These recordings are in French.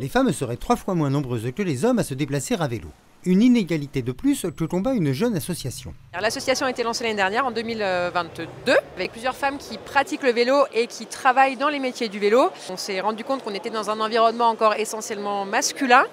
les femmes seraient 3 fois moins nombreuses que les hommes à se déplacer à vélo. Une inégalité de plus que combat une jeune association. L'association a été lancée l'année dernière, en 2022, avec plusieurs femmes qui pratiquent le vélo et qui travaillent dans les métiers du vélo. On s'est rendu compte qu'on était dans un environnement encore essentiellement masculin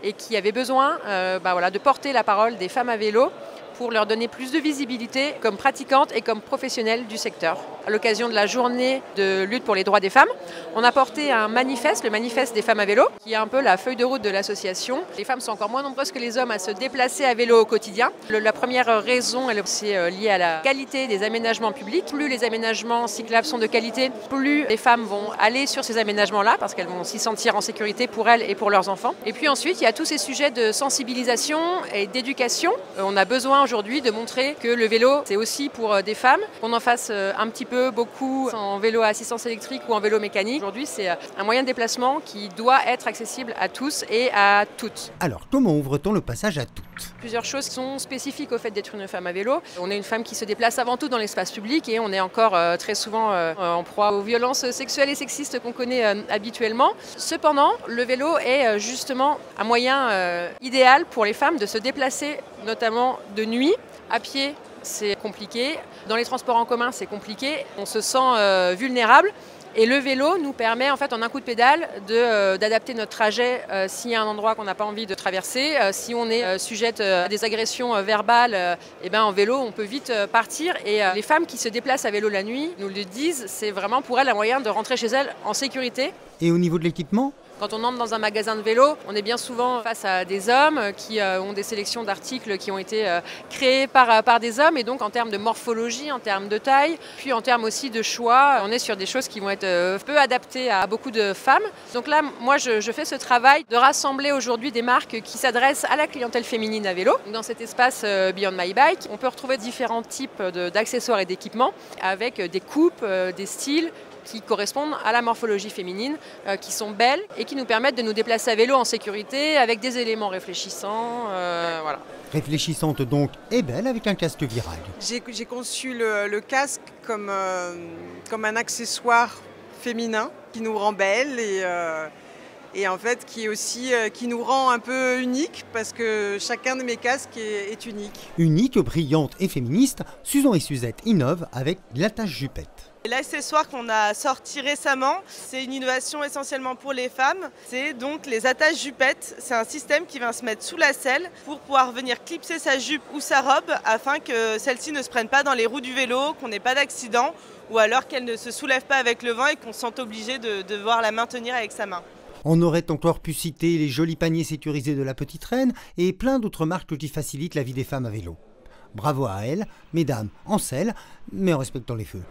et qui avait besoin de porter la parole des femmes à vélo pour leur donner plus de visibilité comme pratiquantes et comme professionnelles du secteur. À l'occasion de la journée de lutte pour les droits des femmes, on a porté un manifeste, le manifeste des femmes à vélo, qui est un peu la feuille de route de l'association. Les femmes sont encore moins nombreuses que les hommes à se déplacer à vélo au quotidien. La première raison, c'est liée à la qualité des aménagements publics. Plus les aménagements cyclables sont de qualité, plus les femmes vont aller sur ces aménagements-là, parce qu'elles vont s'y sentir en sécurité pour elles et pour leurs enfants. Et puis ensuite, il y a tous ces sujets de sensibilisation et d'éducation. On a besoin aujourd'hui de montrer que le vélo, c'est aussi pour des femmes, qu'on en fasse un petit peu, beaucoup en vélo à assistance électrique ou en vélo mécanique. Aujourd'hui, c'est un moyen de déplacement qui doit être accessible à tous et à toutes. Alors, comment ouvre-t-on le passage à toutes? Plusieurs choses sont spécifiques au fait d'être une femme à vélo. On est une femme qui se déplace avant tout dans l'espace public et on est encore très souvent en proie aux violences sexuelles et sexistes qu'on connaît habituellement. Cependant, le vélo est justement un moyen idéal pour les femmes de se déplacer, notamment de nuit, à pied. C'est compliqué. Dans les transports en commun, c'est compliqué. On se sent vulnérable. Et le vélo nous permet, en fait, en un coup de pédale, d'adapter notre trajet s'il y a un endroit qu'on n'a pas envie de traverser. Si on est sujette à des agressions verbales, en vélo, on peut vite partir. Et les femmes qui se déplacent à vélo la nuit nous le disent, c'est vraiment pour elles un moyen de rentrer chez elles en sécurité. Et au niveau de l'équipement ? Quand on entre dans un magasin de vélo, on est bien souvent face à des hommes qui ont des sélections d'articles qui ont été créés par des hommes. Et donc en termes de morphologie, en termes de taille, puis en termes aussi de choix, on est sur des choses qui vont être peu adaptées à beaucoup de femmes. Donc là, moi, je fais ce travail de rassembler aujourd'hui des marques qui s'adressent à la clientèle féminine à vélo. Dans cet espace Beyond My Bike, on peut retrouver différents types d'accessoires et d'équipements avec des coupes, des styles, qui correspondent à la morphologie féminine, qui sont belles et qui nous permettent de nous déplacer à vélo en sécurité avec des éléments réfléchissants. Voilà. Réfléchissante donc et belle avec un casque viral. J'ai conçu le casque comme un accessoire féminin qui nous rend belle et en fait qui nous rend un peu unique parce que chacun de mes casques est unique. Unique, brillante et féministe, Susan et Suzette innovent avec l'attache jupette. L'accessoire qu'on a sorti récemment, c'est une innovation essentiellement pour les femmes. C'est donc les attaches jupettes. C'est un système qui vient se mettre sous la selle pour pouvoir venir clipser sa jupe ou sa robe afin que celle-ci ne se prenne pas dans les roues du vélo, qu'on n'ait pas d'accident ou alors qu'elle ne se soulève pas avec le vent et qu'on se sente obligé de devoir la maintenir avec sa main. On aurait encore pu citer les jolis paniers sécurisés de la Petite Reine et plein d'autres marques qui facilitent la vie des femmes à vélo. Bravo à elles, mesdames en selle, mais en respectant les feux.